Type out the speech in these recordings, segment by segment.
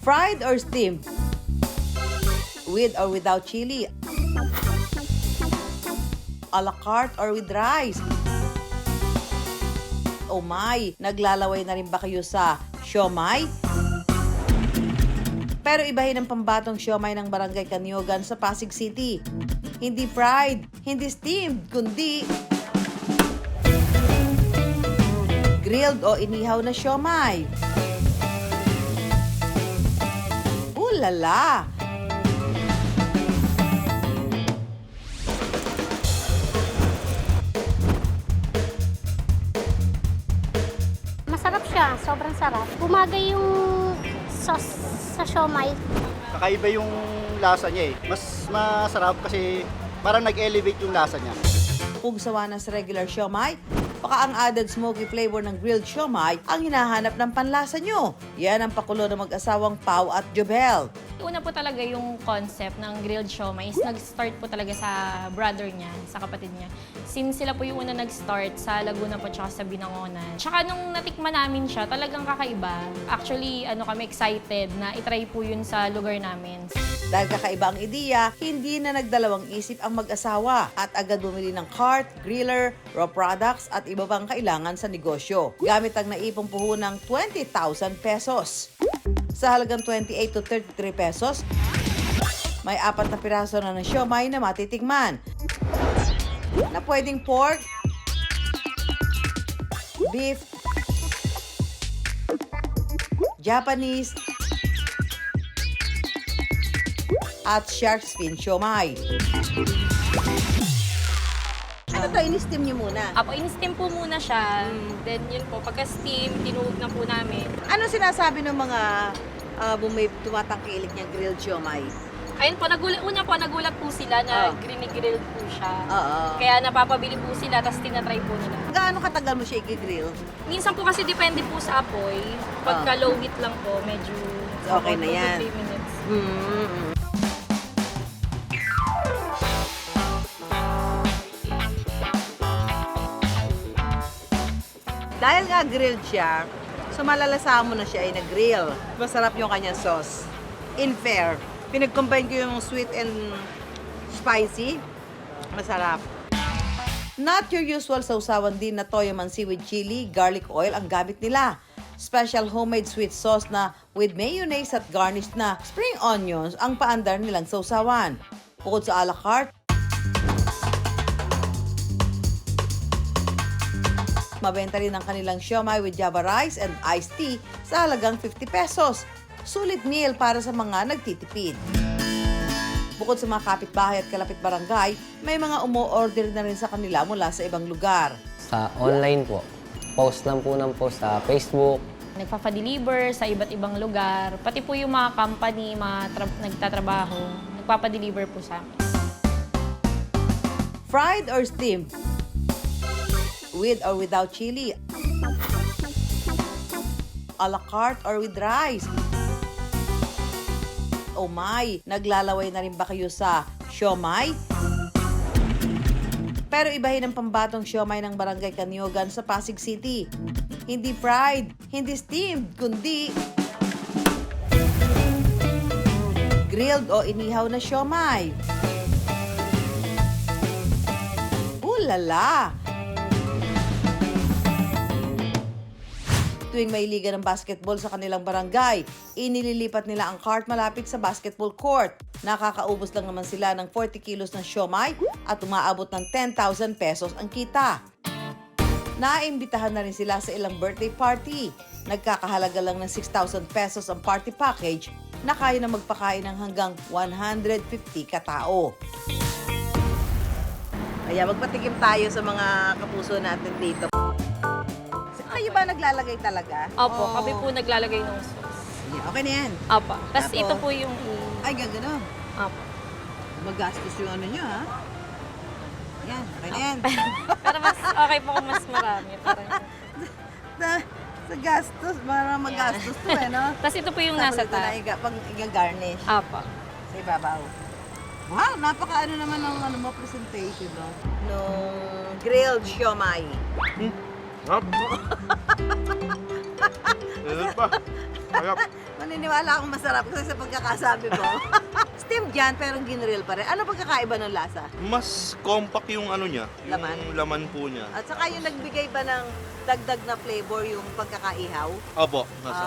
Fried or steamed? With or without chili? A la carte or with rice? Oh my, naglalaway na rin ba kayo sa siomai? Pero ibahin ang pambatong siomai ng Barangay Kanyogan sa Pasig City. Hindi fried, hindi steamed, kundi grilled o inihaw na siomai. Ulala! Masarap siya, sobrang sarap. Bumagay yung sauce sa siomai. Kakaiba yung lasa niya eh. Mas masarap kasi parang nag-elevate yung lasa niya. Kung sawa na sa regular siomai, baka ang added smoky flavor ng grilled siomai ang hinahanap ng panlasa nyo. Yan ang pakulo ng mag-asawang Pau at Jobel. Una po talaga yung concept ng grilled siomai is nag-start po talaga sa brother niya, sa kapatid niya. Since sila po yung una nag-start sa Laguna po tsaka sa Binangonan. Tsaka nung natikman namin siya, talagang kakaiba. Actually, kami excited na itry po yun sa lugar namin. Dahil kakaiba ang ideya, hindi na nagdalawang isip ang mag-asawa at agad bumili ng cart, griller, raw products at iba pang kailangan sa negosyo. Gamit ang naipong puhunang 20,000 pesos. Sa halagang 28 to 33 pesos, may 4 na piraso na ng siomai na matitikman. Na pwedeng pork, beef, Japanese, at shark fin siomai. Ano to, in-steam niyo muna? Apo, in-steam po muna siya. Then yun po, pagka-steam, tinuhog na po namin. Ano sinasabi ng mga tumatangkilik niyang grilled siomai? Ayun po, nagulat po sila na grill po siya. Oo. Kaya napapabili po sila, tapos tinatry po nila. Gaano katagal mo siya i-grill? Minsan po kasi depende po sa apoy. Pagka low heat lang po, medyo Okay na yan. 2 to 3 minutes. Dahil nga grilled siya, so malalasahan mo na siya ay nag-grill. Masarap yung kanyang sauce. In fair, pinag-combine ko yung sweet and spicy. Masarap. Not your usual sausawan din na toyo mansi with chili, garlic oil ang gamit nila. Special homemade sweet sauce na with mayonnaise at garnish na spring onions ang paandar nilang sausawan. Bukod sa a la carte, mabenta rin ang kanilang siomai with java rice and iced tea sa halagang 50 pesos. Sulit meal para sa mga nagtitipid. Bukod sa mga kapitbahay at kalapit barangay, may mga umu-order na rin sa kanila mula sa ibang lugar. Sa online po. Post lang po ng post sa Facebook. Nagpapadeliver sa iba't ibang lugar. Pati po yung mga company, nagtatrabaho, nagpapadeliver po sa amin. Fried or steamed? With or without chili? A la carte or with rice? Oh my, naglalaway na rin ba kayo sa siomai? Pero ibahin ang pambatong siomai ng Barangay Kanyogan sa Pasig City. Hindi fried, hindi steamed, kundi grilled o inihaw na siomai. Ulala! Tuwing may liga ng basketball sa kanilang barangay, inililipat nila ang cart malapit sa basketball court. Nakakaubos lang naman sila ng 40 kilos ng siomai at umaabot ng 10,000 pesos ang kita. Naimbitahan na rin sila sa ilang birthday party. Nagkakahalaga lang ng 6,000 pesos ang party package na kaya na magpakain ng hanggang 150 katao. Kaya magpatikim tayo sa mga kapuso natin dito. Kayo ba naglalagay talaga? Opo, kami po naglalagay ng sauce. Yeah, okay na yan. Opo. Tapos Tapos? ito po yung... Ay, gagano. Opo. Magastos yung ano nyo, ha? Yan, okay na yan. Pero mas okay po kung mas marami. Parang... Sa gastos, parang magastos to eh, no? Tapos ito po yung nasa Tapos ito na top. pang i-garnish Opo. sa ibabaw. Wow, napaka ano naman ng ano mo, presentation, no? Nung grilled siomai. Hop! Ano pa? Sarap. Maniniwala akong masarap kasi sa pagkakasabi mo. Steam dyan, pero ginrill pa rin. Ano pagkakaiba ng lasa? Mas compact yung ano niya. Laman? Yung laman po niya. At saka yung nagbigay ba ng dagdag na flavor yung pagkakaihaw? Opo. Nasa,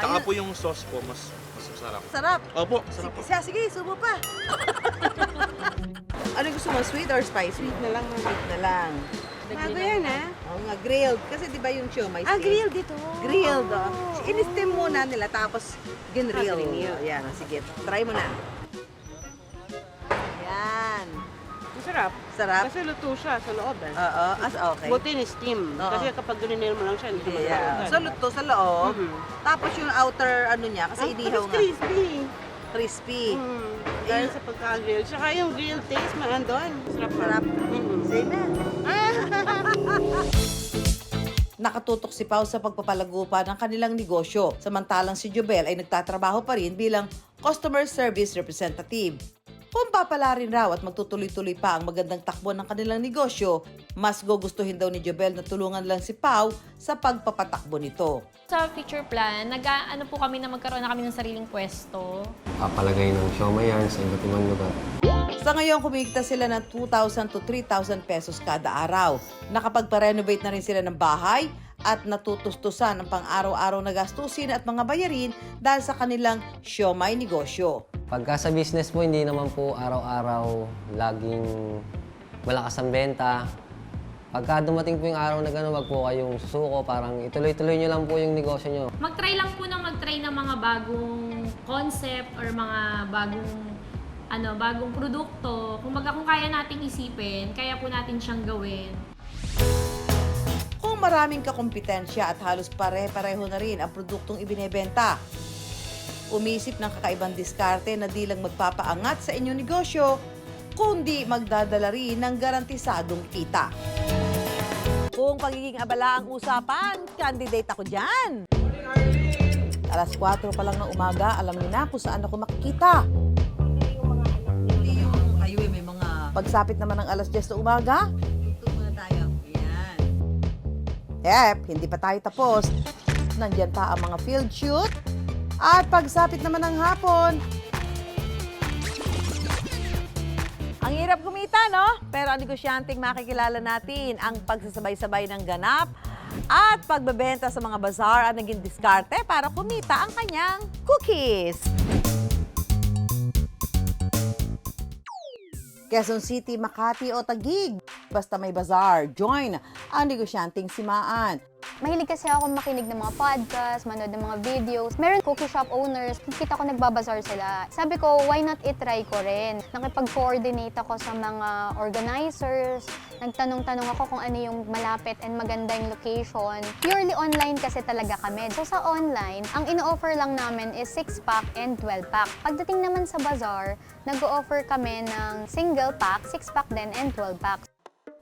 Tsaka yun- po yung sauce po, mas masarap. Sarap. Opo, sarap po. Sige, subo pa. Ano gusto mo, sweet or spicy? Sweet na lang. Sweet na lang. Bago yan, ha? Oo nga, grilled. Kasi di ba yung siomay? Grilled dito. Grilled, oh. In-steam muna nila, tapos ginrill. Ginrill. Yan, sige. Try mo na. Yan. Masarap. Sarap. Kasi luto siya sa loob, eh. Oo, okay. Buti ni steam. Oo. Kasi kapag ginil mo lang siya, hindi ka Yeah. masarap. So, luto sa loob. Mhm. Tapos yung outer, ano niya, kasi inihaw nga. crispy. Crispy. Dahil sa pagka-grill. Tsaka yung grill taste, maandon. Sarap. Sarap. Mhm. Same na. Nakatutok si Pao sa pagpapalago pa ng kanilang negosyo, samantalang si Jobel ay nagtatrabaho pa rin bilang customer service representative. Kung papalarin raw at magtutuloy-tuloy pa ang magandang takbo ng kanilang negosyo, mas gugustuhin daw ni Jobel na tulungan lang si Pao sa pagpapatakbo nito. Sa future plan, nag-ano po kami na magkaroon na kami ng sariling pwesto. Papalagay ng siomay yan sa iba't ibang lugar. Sa ngayon, kumikita sila ng 2,000 to 3,000 pesos kada araw. Nakapagpa-renovate na rin sila ng bahay at natutustusan ang pang-araw-araw na gastusin at mga bayarin dahil sa kanilang siomay negosyo. Pagka sa business po, hindi naman po araw-araw laging malakas ang benta. Pagka dumating po yung araw na gano'n, wag po kayong susuko. Parang ituloy-tuloy nyo lang po yung negosyo nyo. Mag-try lang po ng mga bagong concept or mga bagong produkto. Kung kaya nating isipin, kaya po natin siyang gawin. Kung maraming kakumpetensya at halos pare-pareho na rin ang produktong ibinebenta, umisip ng kakaibang diskarte na di lang magpapaangat sa inyong negosyo, kundi magdadala rin ng garantisadong kita. Kung pagiging abala ang usapan, candidate ako dyan. Alas 4 pa lang ng umaga, alam niyo na kung saan ako makikita. Hindi yung ayun, may mga... Pagsapit naman ng alas 10 na umaga, tutok muna tayo. Yan. Hindi pa tayo tapos. Nandyan pa ang mga field shoot. At pagsapit naman ng hapon, ang hirap kumita, no? Pero ang negosyanteng makikilala natin ang pagsasabay-sabay ng ganap at pagbebenta sa mga bazaar ang naging diskarte para kumita ang kanyang cookies. Quezon City, Makati o Taguig. Basta may bazaar, join ang negosyanteng simaan. Mahilig kasi ako makinig ng mga podcast, manood ng mga videos. Meron cookie shop owners, kita ko nagbabazar sila. Sabi ko, why not itry ko rin? Nakipag-coordinate ako sa mga organizers. Nagtanong-tanong ako kung ano yung malapit and maganda yung location. Purely online kasi talaga kami. So sa online, ang ino-offer lang namin is 6-pack and 12-pack. Pagdating naman sa bazaar, nag-o-offer kami ng single pack, 6-pack din and 12-pack.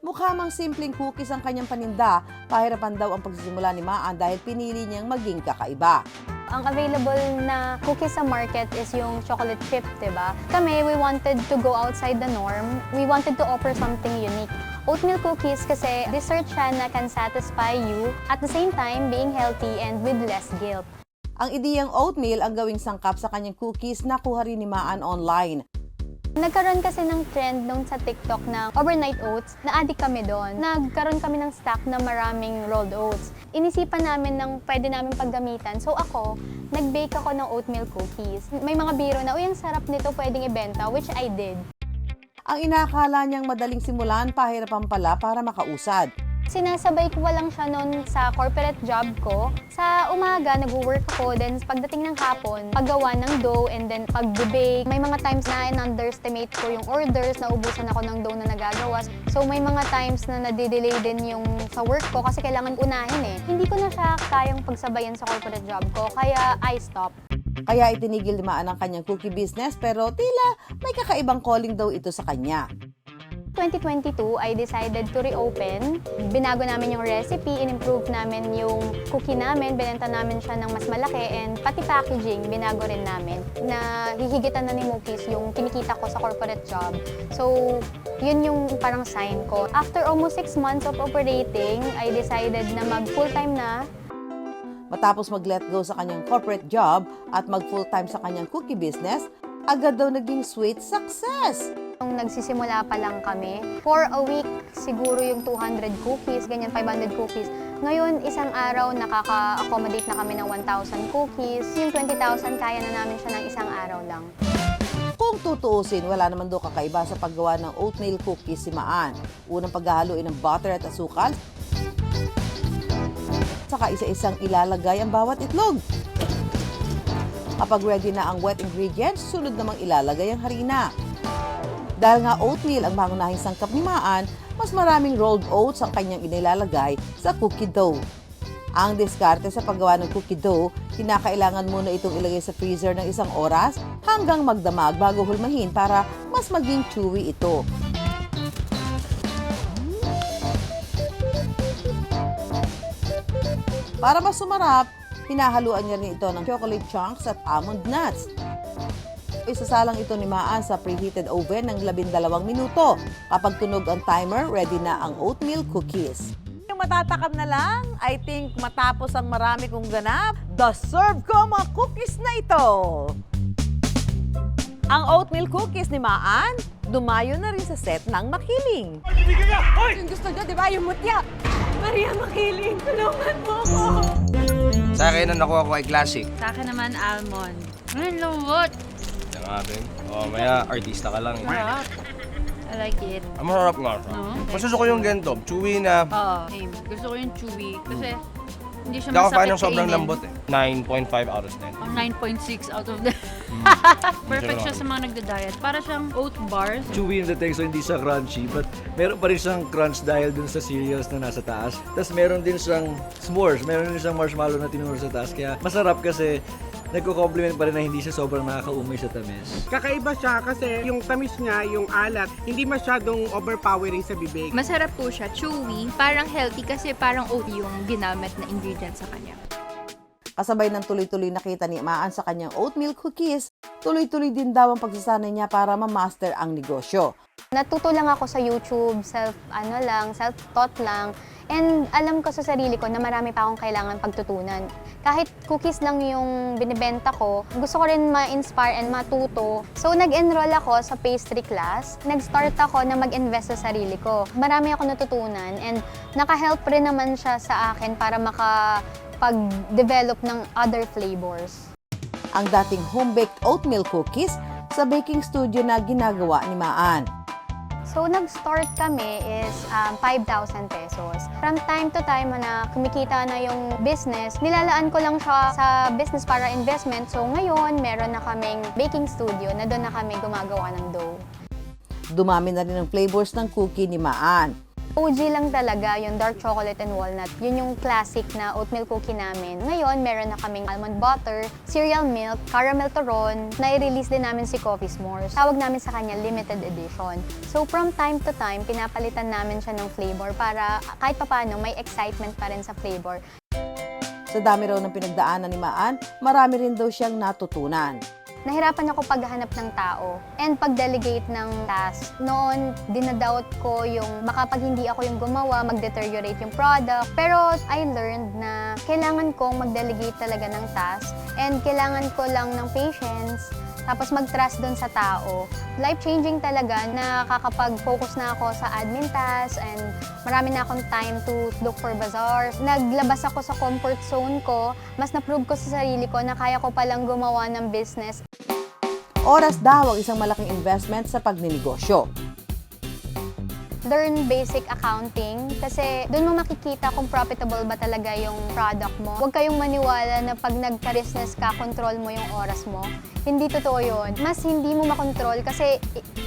Mukha mang simpleng cookies ang kanyang paninda, pahirapan daw ang pagsisimula ni Maan dahil pinili niyang maging kakaiba. Ang available na cookies sa market is yung chocolate chip, diba? Kami, we wanted to go outside the norm. We wanted to offer something unique. Oatmeal cookies kasi dessert siya na can satisfy you at the same time being healthy and with less guilt. Ang ideyang oatmeal ang gawing sangkap sa kanyang cookies na kuha rin ni Maan online. Nagkaroon kasi ng trend nung sa TikTok na overnight oats, na-addict kami doon. Nagkaroon kami ng stock na maraming rolled oats. Inisipan namin ng pwede namin paggamitan. So ako, nag-bake ako ng oatmeal cookies. May mga biro na, uy, ang sarap nito, pwedeng ibenta, which I did. Ang inakala niyang madaling simulan, pahirapan pala para makausad. Sinasabay ko lang siya noon sa corporate job ko. Sa umaga, nag-work ako. Then pagdating ng hapon, paggawa ng dough and then pag-bake. May mga times na in-underestimate ko yung orders, naubusan ako ng dough na nagagawa. So may mga times na nadidelay din yung sa work ko kasi kailangan unahin eh. Hindi ko na siya kayang pagsabayan sa corporate job ko, kaya I stopped. Kaya itinigil ni Maan ang kanyang cookie business pero tila may kakaibang calling daw ito sa kanya. 2022, I decided to reopen. Binago namin yung recipe, in-improve namin yung cookie namin, binenta namin siya ng mas malaki, and pati packaging, binago rin namin. Na hihigitan na ni Mookies yung kinikita ko sa corporate job. So, yun yung parang sign ko. After almost 6 months of operating, I decided na mag full-time na. Matapos mag-let go sa kanyang corporate job at mag-full-time sa kanyang cookie business, agad daw naging sweet success. Nung nagsisimula pa lang kami, for a week siguro yung 200 cookies, ganyan 500 cookies. Ngayon, isang araw nakaka-accommodate na kami ng 1,000 cookies. Yung 20,000, kaya na namin siya ng isang araw lang. Kung tutuusin, wala naman daw kakaiba sa paggawa ng oatmeal cookies si Maan. Unang paghahaluin ng butter at asukal, saka isa-isang ilalagay ang bawat itlog. Kapag ready na ang wet ingredients, sunod namang ilalagay ang harina. Dahil nga oatmeal ang pangunahing sangkap ni Maan, mas maraming rolled oats ang kanyang inilalagay sa cookie dough. Ang diskarte sa paggawa ng cookie dough, kinakailangan muna itong ilagay sa freezer ng 1 oras hanggang magdamag bago hulmahin para mas maging chewy ito. Para mas sumarap, hinahaluan niya rin ito ng chocolate chunks at almond nuts. Isasalang ito ni Maan sa preheated oven ng 12 minuto. Kapag tunog ang timer, ready na ang oatmeal cookies. Yung matatakam na lang, I think matapos ang marami kong ganap, deserve ko mga cookies na ito. Ang oatmeal cookies ni Maan, dumayo na rin sa set ng Makiling. Yung gusto nyo, di ba? Yung mutya. Maria Makiling, tulungan mo ko. Sa akin, ang nakuha ko ay classic. Sa akin naman, almond. Ay, lambot. Yung atin. O, maya, artista ka lang. Sarap. I like it. Ang masarap nga siya. No? Mas gusto ko yung ganito. Chewy na. Oo, same. Gusto ko yung chewy. Kasi hindi siya Hindi ako fan masakit ng sobrang kainin. lambot eh. 9.5 out of 10. Ang 9.6 out of the... Perfect siya sa mga nagda-diet. Para siyang oat bars. Chewy yung dating, so hindi siya crunchy, but meron pa rin siyang crunch dahil dun sa cereals na nasa taas. Tapos meron din siyang s'mores, meron din siyang marshmallow na tinuro sa taas. Kaya masarap kasi nagko-compliment pa rin na hindi siya sobrang nakakaumay sa tamis. Kakaiba siya kasi yung tamis niya, yung alat, hindi masyadong overpowering sa bibig. Masarap po siya, chewy, parang healthy kasi parang oat yung ginamit na ingredient sa kanya. Kasabay ng tuloy-tuloy nakita ni Maan sa kanyang oatmeal cookies, tuloy-tuloy din daw ang pagsasanay niya para ma-master ang negosyo. Natuto lang ako sa YouTube, self-taught lang. And alam ko sa sarili ko na marami pa akong kailangan pagtutunan. Kahit cookies lang yung binibenta ko, gusto ko rin ma-inspire and matuto. So nag-enroll ako sa pastry class. Nag-start ako na mag-invest sa sarili ko. Marami ako natutunan and naka-help rin naman siya sa akin para makapag-develop ng other flavors. Ang dating home-baked oatmeal cookies sa baking studio na ginagawa ni Maan. So, nag-start kami is 5,000 pesos. From time to time na kumikita na yung business, nilalaan ko lang siya sa business para investment. So, ngayon, meron na kaming baking studio na doon na kami gumagawa ng dough. Dumami na rin ang flavors ng cookie ni Maan. OG lang talaga yung dark chocolate and walnut. Yun yung classic na oatmeal cookie namin. Ngayon, meron na kaming almond butter, cereal milk, caramel turon. Na-release din namin si Coffee S'mores. Tawag namin sa kanya limited edition. So from time to time, pinapalitan namin siya ng flavor para kahit papano may excitement pa rin sa flavor. Sa dami raw ng pinagdaanan ni Maan, marami rin daw siyang natutunan. Nahirapan ako paghahanap ng tao and pag-delegate ng task. Noon, dinadoubt ko yung baka pag hindi ako yung gumawa, mag-deteriorate yung product. Pero I learned na kailangan kong mag-delegate talaga ng task and kailangan ko lang ng patience, tapos mag-trust dun sa tao. Life-changing talaga, nakakapag-focus na ako sa admin tasks and marami na akong time to look for bazaars. Naglabas ako sa comfort zone ko, mas na-prove ko sa sarili ko na kaya ko palang gumawa ng business. Oras daw ang isang malaking investment sa pagninegosyo. Learn basic accounting kasi doon mo makikita kung profitable ba talaga yung product mo. Huwag kayong maniwala na pag nagka-business ka, control mo yung oras mo. Hindi totoo yun. Mas hindi mo makontrol kasi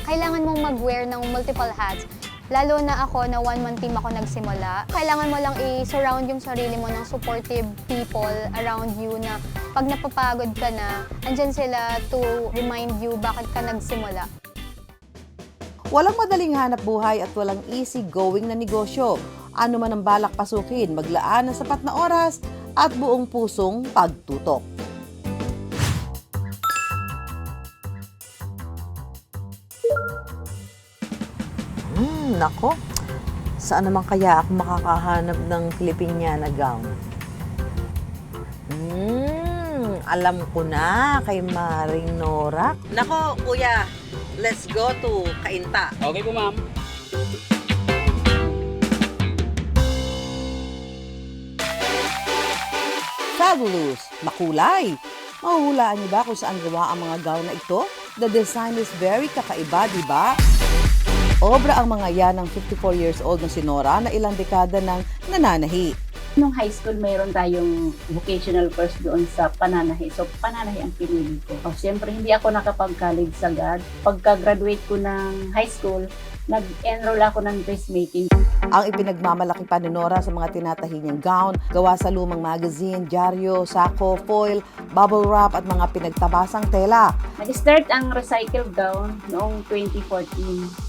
kailangan mong mag-wear ng multiple hats. Lalo na ako na one-man team ako nagsimula. Kailangan mo lang i-surround yung sarili mo ng supportive people around you na pag napapagod ka na, andyan sila to remind you bakit ka nagsimula. Walang madaling hanap buhay at walang easy-going na negosyo. Ano man ang balak pasukin, maglaan ng sapat na oras at buong pusong pagtutok. Nako, saan naman kaya ako makakahanap ng Filipiniana gown? Alam ko na kay Maring Nora. Nako, kuya, let's go to Cainta. Okay po, ma'am. Fabulous! Makulay! Mahuhulaan niyo ba kung saan gawa ang mga gown na ito? The design is very kakaiba, di ba? Obra ang mga yan ng 54 years old na si Nora na ilang dekada nang nananahi. Nung high school, mayroon tayong vocational course doon sa pananahi. So, pananahi ang pinili ko. Siyempre, hindi ako nakapag-college sagad. Pagka-graduate ko ng high school, nag-enroll ako ng dressmaking. Ang ipinagmamalaki pa ni Nora sa mga tinatahi niyang gown, gawa sa lumang magazine, dyaryo, sako, foil, bubble wrap at mga pinagtabasang tela. Nag-start ang recycled gown noong 2014.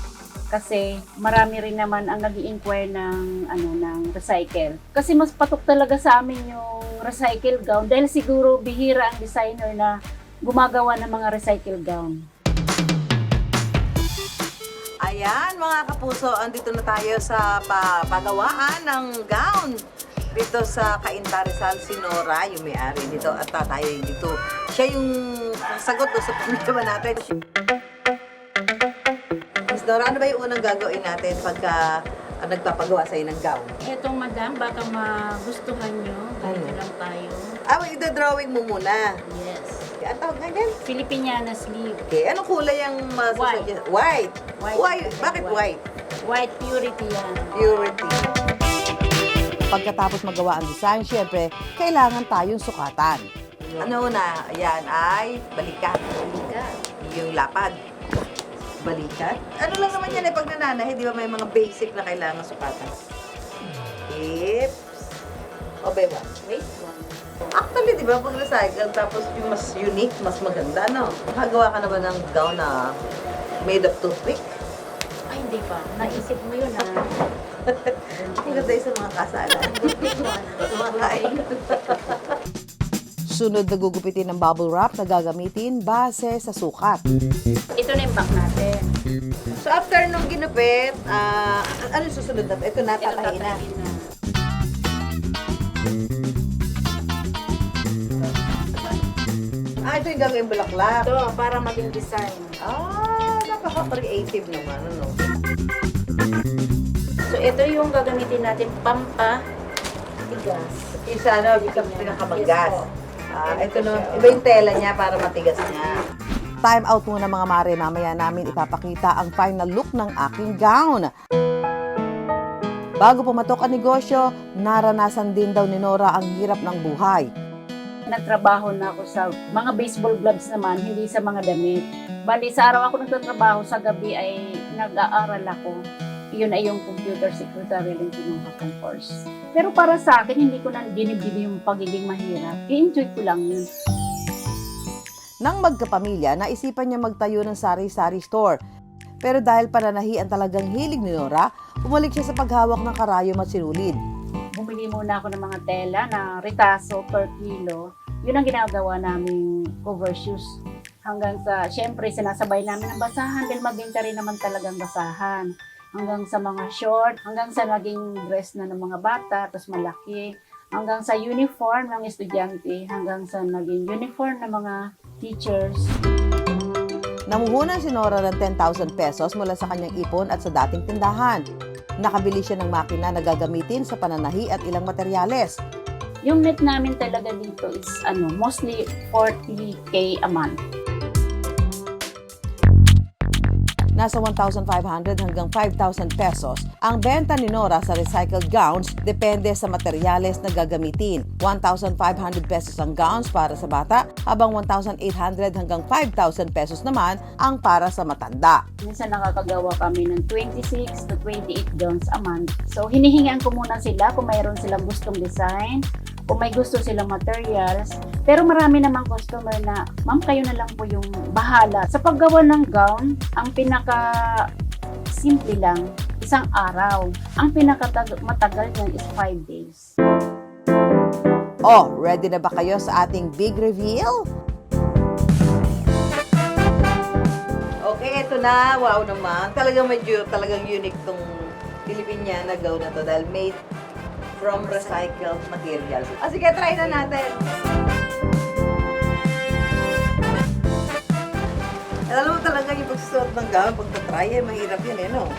Kasi marami rin naman ang nag-i-inquire ng recycle. Kasi mas patok talaga sa amin yung recycled gown dahil siguro bihira ang designer na gumagawa ng mga recycled gown. Ayan mga kapuso, andito na tayo sa pagawaan ng gown. Dito sa Cainta Rizal, si Nora, yung may-ari dito at tayo dito. Siya yung sagot sa problema natin. Miss Nora, ano ba yung unang gagawin natin pagka nagpapagawa sa'yo ng gown? Eto madam, baka magustuhan nyo. Ganito lang tayo. Wait, drawing mo muna. Yes. Ang tawag nga yan? Filipiniana sleeve. Okay, anong kulay ang masusuggest? White. White. Bakit white? White purity yan. Purity. Pagkatapos magawa ang design, syempre, kailangan tayong sukatan. Ano na? Ayan ay balikat. Balikat. Yung lapad. Balikat. Ano lang naman yan pag nananahi, di ba may mga basic na kailangan sukatan? Hips. O ba ba? Waist one. Actually, di ba, pag recycle, tapos yung mas unique, mas maganda, no? Nakagawa ka na ba ng gown na made of toothpick? Ay, hindi pa. Naisip mo yun Ang ganda yun sa mga kasalan. Sa mga kain. Sunod na gugupitin ng bubble wrap na gagamitin base sa sukat. Ito na yung back natin. So after nung ginupit, ano yung susunod natin? Ito na, tatahin na. Ito yung gagawin bulaklak. Ito, para maging design. Napaka-creative naman, ano? So, ito yung gagamitin natin pampa tigas. Isa, pinakamagas. Ito no, iba yung tela niya para matigas niya. Time out muna mga mare, mamaya namin ipapakita ang final look ng aking gown. Bago pumatok ang negosyo, naranasan din daw ni Nora ang hirap ng buhay. Nagtrabaho na ako sa mga baseball gloves naman, hindi sa mga damit. Bali, sa araw ako nagtatrabaho, sa gabi ay nag-aaral ako. Yun ay yung computer secretary yung kinuha kong course. Pero para sa akin, hindi ko na dinibdib yung pagiging mahirap. I-enjoy ko lang yun. Nang magkapamilya, naisipan niya magtayo ng sari-sari store. Pero dahil pananahi ang talagang hilig ni Nora, bumalik siya sa paghawak ng karayom at sinulid. Bumili muna ako ng mga tela na retaso per kilo. Yun ang ginagawa naming cover shoes. Hanggang sa, syempre, sinasabay namin ang basahan dahil mabenta rin naman talagang basahan. Hanggang sa mga short, hanggang sa naging dress na ng mga bata, tapos malaki. Hanggang sa uniform ng estudyante, hanggang sa naging uniform ng mga teachers. Namuhunan si Nora ng 10,000 pesos mula sa kanyang ipon at sa dating tindahan. Nakabili siya ng makina na gagamitin sa pananahi at ilang materyales. Yung net namin talaga dito is mostly 40K a month. Nasa 1,500 hanggang 5,000 pesos ang benta ni Nora sa recycled gowns depende sa materyales na gagamitin. 1,500 pesos ang gowns para sa bata, habang 1,800 hanggang 5,000 pesos naman ang para sa matanda. Minsan nakakagawa kami ng 26 to 28 gowns a month. So hinihingan ko muna sila kung mayroon silang gustong design, kung may gusto silang materials. Pero marami namang customer na, ma'am, kayo na lang po yung bahala. Sa paggawa ng gown, ang pinaka-simple lang, isang araw. Ang pinaka-matagal niyan is 5 days. Oh, ready na ba kayo sa ating big reveal? Okay, ito na. Wow naman. Talagang unique tong Filipiniana gown na to dahil made from recycled materials. Sige, try na natin. Alam mo talaga yung pagsusuot ng gown, pagtatry, mahirap yan, no?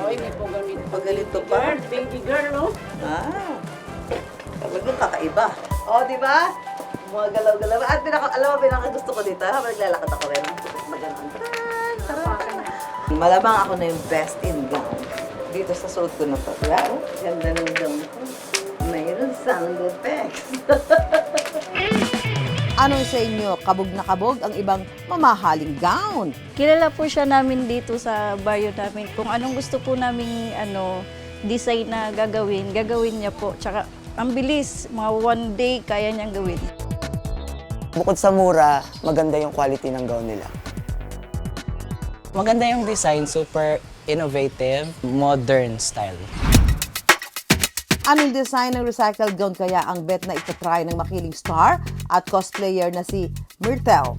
Ay, may Pagalito pa. baby girl, no? Ah, talagang kakaiba. O, di ba? Mga galaw-galaw. At alam mo, pinakagusto ko dito, habang naglalakad ako rin. Magandang malamang ako na yung best in gown. Dito sa suot ko na to. Wow, ganda ng gown ko. Mayroon sound effects. Ano sa inyo, kabog na kabog ang ibang mamahaling gown? Kilala po siya namin dito sa baryo namin. Kung anong gusto po namin design na gagawin niya po. Tsaka ang bilis, mga one day kaya niyang gawin. Bukod sa mura, maganda yung quality ng gown nila. Maganda yung design, super innovative, modern style. Anong design ng recycled gown kaya ang bet na itatry ng makiling star at cosplayer na si Myrtle?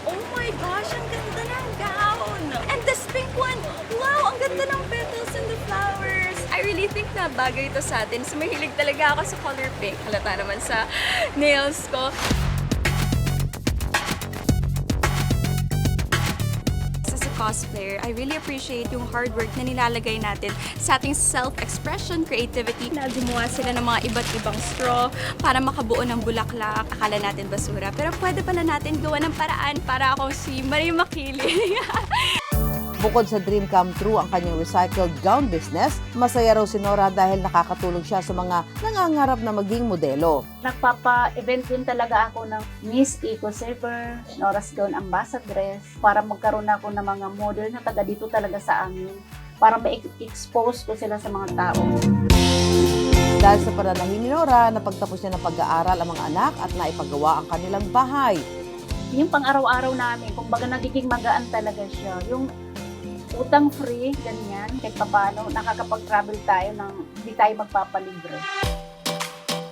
Oh my gosh, ang ganda ng gown! And this pink one, wow, ang ganda ng petals and the flowers. I really think na bagay ito sa atin. So mahilig talaga ako sa color pink. Halata naman sa nails ko. Cosplayer, I really appreciate yung hard work na nilalagay natin sa ating self-expression, creativity. Na gumawa sila ng mga iba't ibang straw para makabuo ng bulaklak. Akala natin basura, pero pwede pala natin gawa ng paraan para ako si Marie Makili. Bukod sa dream come true ang kanyang recycled gown business, masaya raw si Nora dahil nakakatulong siya sa mga nangangarap na maging modelo. Nagpapa-event din talaga ako ng Miss Eco Saver, Nora's Gown Ambassadress, para magkaroon ako ng mga model na taga dito talaga sa amin, para ma-expose ko sila sa mga tao. Dahil sa pananahin ni Nora, napagtapos niya ng pag-aaral ang mga anak at naipagawa ang kanilang bahay. Yung pang-araw-araw namin, kumbaga nagiging magaan talaga siya. Yung utang free, ganyan, kahit paano, nakakapag-travel tayo nang hindi tayo magpapalibre.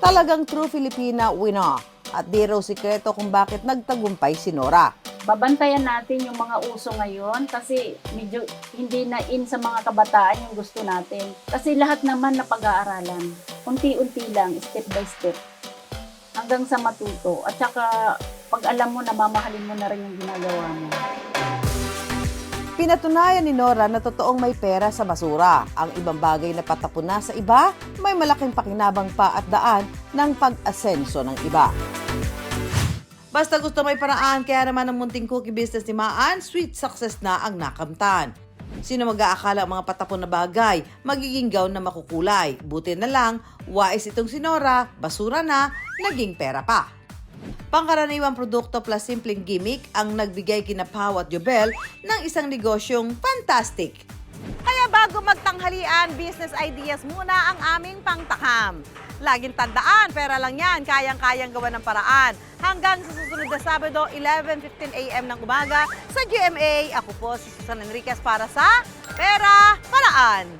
Talagang true Filipina winner at di raw sikreto kung bakit nagtagumpay si Nora. Babantayan natin yung mga uso ngayon kasi medyo hindi na in sa mga kabataan yung gusto natin. Kasi lahat naman na pag-aaralan, unti-unti lang, step by step, hanggang sa matuto. At saka, pag alam mo, namamahalin mo na rin yung ginagawa mo. Pinatunayan ni Nora na totoong may pera sa basura. Ang ibang bagay na patapon na sa iba, may malaking pakinabang pa at daan ng pag-asenso ng iba. Basta gusto may paraan, kaya naman ang munting cookie business ni Maan, sweet success na ang nakamtan. Sino mag-aakala ang mga patapon na bagay, magiging gown na makukulay. Buti na lang, wais itong si Nora, basura na, naging pera pa. Pangkaraniwang produkto plus simpleng gimmick ang nagbigay kina Pau at Jobel ng isang negosyong fantastic. Kaya bago magtanghalian, business ideas muna ang aming pangtakam. Laging tandaan, pera lang yan, kayang-kayang gawa ng paraan. Hanggang sa susunod na Sabado, 11:15 a.m. ng umaga sa GMA. Ako po si Susan Enriquez para sa Pera Paraan.